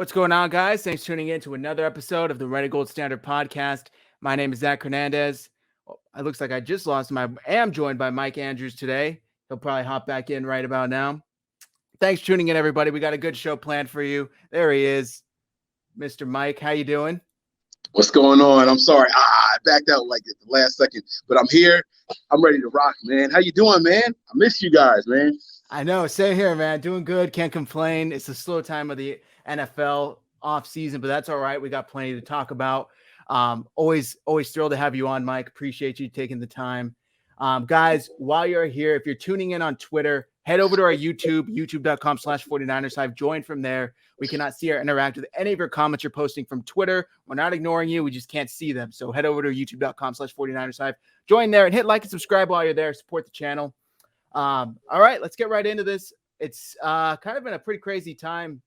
What's going on, guys? Thanks for tuning in to another episode of the Red Gold Standard Podcast. My name is Zach Hernandez. It looks like I just lost I am joined by Mike Andrews today. He'll probably hop back in right about now. Thanks for tuning in, everybody. We got a good show planned for you. There he is, Mr. Mike. How you doing? What's going on? I'm sorry. I backed out like at the last second, but I'm here. I'm ready to rock, man. How you doing, man? I miss you guys, man. I know. Same here, man. Doing good. Can't complain. It's a slow time of the NFL off season, but that's all right. We got plenty to talk about. Always thrilled to have you on, Mike. Appreciate you taking the time. Guys, while you're here, if you're tuning in on Twitter, head over to our YouTube, youtube.com/49ers Hive. Join from there. We cannot see or interact with any of your comments you're posting from Twitter. We're not ignoring you. We just can't see them. So head over to youtube.com/49ers Hive. Join there and hit like and subscribe while you're there. Support the channel. All right, let's get right into this. It's kind of been a pretty crazy time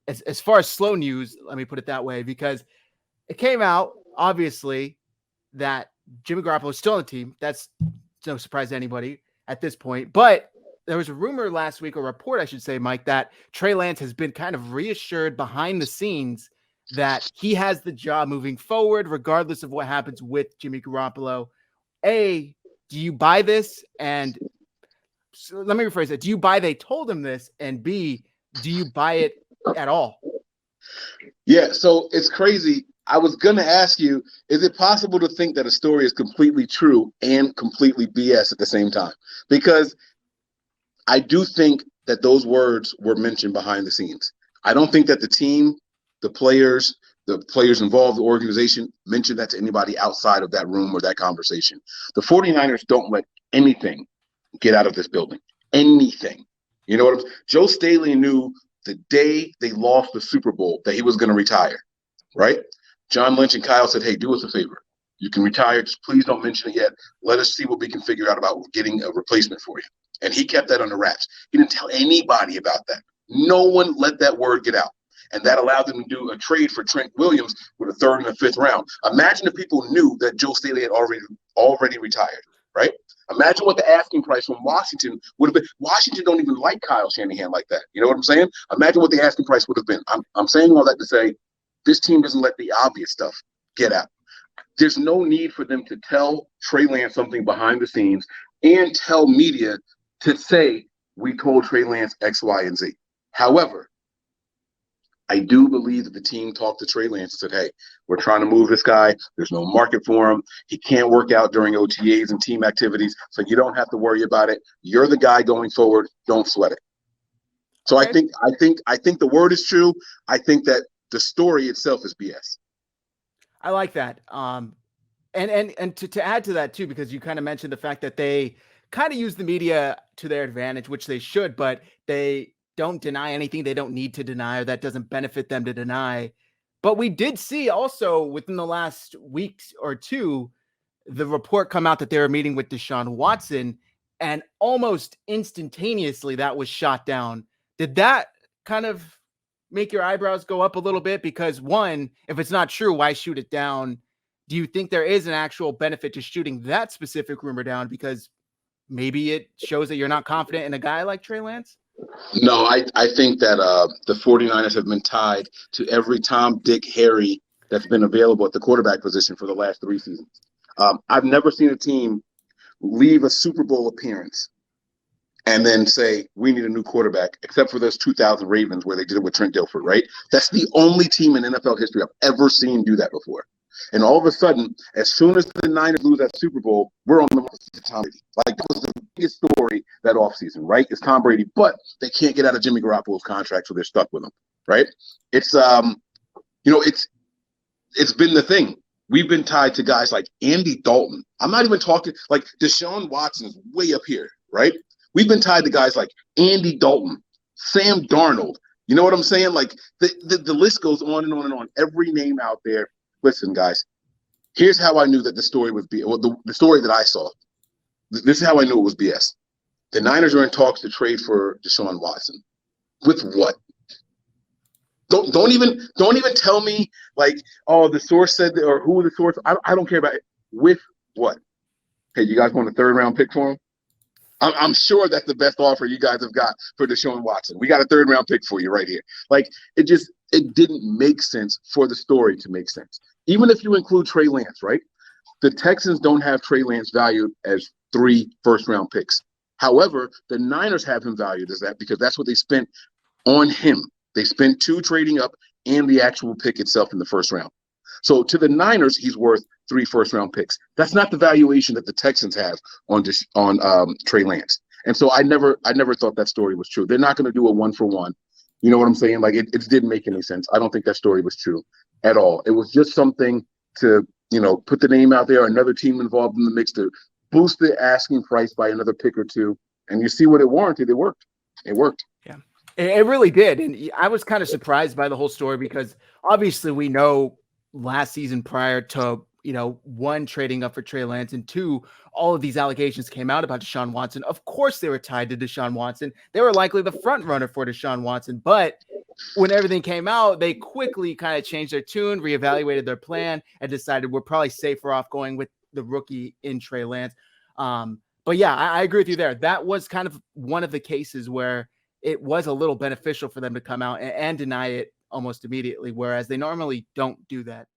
as far as slow news, let me put it that way, because it came out, obviously, that Jimmy Garoppolo is still on the team. That's no surprise to anybody at this point. But there was a rumor last week, a report, I should say, Mike, that Trey Lance has been kind of reassured behind the scenes that he has the job moving forward, regardless of what happens with Jimmy Garoppolo. A, do you buy this? And so let me rephrase it. Do you buy they told him this? And B, do you buy it at all? Yeah, so it's crazy. I was going to ask you, is it possible to think that a story is completely true and completely BS at the same time? Because I do think that those words were mentioned behind the scenes. I don't think that the team, the players involved, the organization mentioned that to anybody outside of that room or that conversation. The 49ers don't let anything get out of this building. Anything. You know what I'm saying? Joe Staley knew the day they lost the Super Bowl that he was going to retire, right? John Lynch and Kyle said, hey, do us a favor. You can retire. Just please don't mention it yet. Let us see what we can figure out about getting a replacement for you. And he kept that under wraps. He didn't tell anybody about that. No one let that word get out. And that allowed them to do a trade for Trent Williams with a third and a fifth round. Imagine if people knew that Joe Staley had already retired, right? Imagine what the asking price from Washington would have been. Washington don't even like Kyle Shanahan like that. You know what I'm saying? Imagine what the asking price would have been. I'm saying all that to say this team doesn't let the obvious stuff get out. There's no need for them to tell Trey Lance something behind the scenes and tell media to say, we told Trey Lance X, Y, and Z. However, I do believe that the team talked to Trey Lance and said, hey, we're trying to move this guy. There's no market for him. He can't work out during OTAs and team activities, so you don't have to worry about it. You're the guy going forward. Don't sweat it. So okay. I think the word is true. I think that the story itself is BS. I like that. And to add to that too, because you kind of mentioned the fact that they kind of use the media to their advantage, which they should, but they don't deny anything they don't need to deny, or that doesn't benefit them to deny. But we did see also within the last weeks or two, the report come out that they were meeting with Deshaun Watson, and almost instantaneously that was shot down. Did that kind of make your eyebrows go up a little bit? Because one, if it's not true, why shoot it down? Do you think there is an actual benefit to shooting that specific rumor down? Because maybe it shows that you're not confident in a guy like Trey Lance? No, I think that the 49ers have been tied to every Tom, Dick, Harry that's been available at the quarterback position for the last 3 seasons. I've never seen a team leave a Super Bowl appearance and then say, we need a new quarterback, except for those 2000 Ravens where they did it with Trent Dilfer, right? That's the only team in NFL history I've ever seen do that before. And all of a sudden, as soon as the Niners lose that Super Bowl, we're on the market to Tom Brady. Like, that was the biggest story that offseason, right? It's Tom Brady, but they can't get out of Jimmy Garoppolo's contract, so they're stuck with him, right? It's it's been the thing. We've been tied to guys like Andy Dalton. I'm not even talking like Deshaun Watson is way up here, right? We've been tied to guys like Andy Dalton, Sam Darnold. You know what I'm saying? Like the list goes on and on and on. Every name out there. Listen, guys, here's how I knew that the story was BS. Well, the story that I saw, this is how I knew it was BS. The Niners are in talks to trade for Deshaun Watson. With what? Don't even tell me like, oh, the source said that, or who the source. I don't care about it. With what? Hey, you guys want a 3rd round pick for him? I'm sure that's the best offer you guys have got for Deshaun Watson. We got a 3rd round pick for you right here. Like, it just, it didn't make sense for the story to make sense. Even if you include Trey Lance, right? The Texans don't have Trey Lance valued as 3 first-round picks. However, the Niners have him valued as that because that's what they spent on him. They spent 2 trading up and the actual pick itself in the first round. So to the Niners, he's worth 3 first-round picks. That's not the valuation that the Texans have on Trey Lance. And so I never thought that story was true. They're not going to do a 1-for-1. You know what I'm saying? Like it didn't make any sense. I don't think that story was true at all. It was just something to, put the name out there, another team involved in the mix to boost the asking price by another pick or 2. And you see what it warranted. It worked. It worked. Yeah, it really did. And I was kind of surprised by the whole story because obviously we know last season prior to, 1, trading up for Trey Lance, and 2, all of these allegations came out about Deshaun Watson. Of course they were tied to Deshaun Watson. They were likely the front runner for Deshaun Watson. But when everything came out, they quickly kind of changed their tune, reevaluated their plan, and decided we're probably safer off going with the rookie in Trey Lance. But yeah, I agree with you there. That was kind of one of the cases where it was a little beneficial for them to come out and deny it almost immediately, whereas they normally don't do that.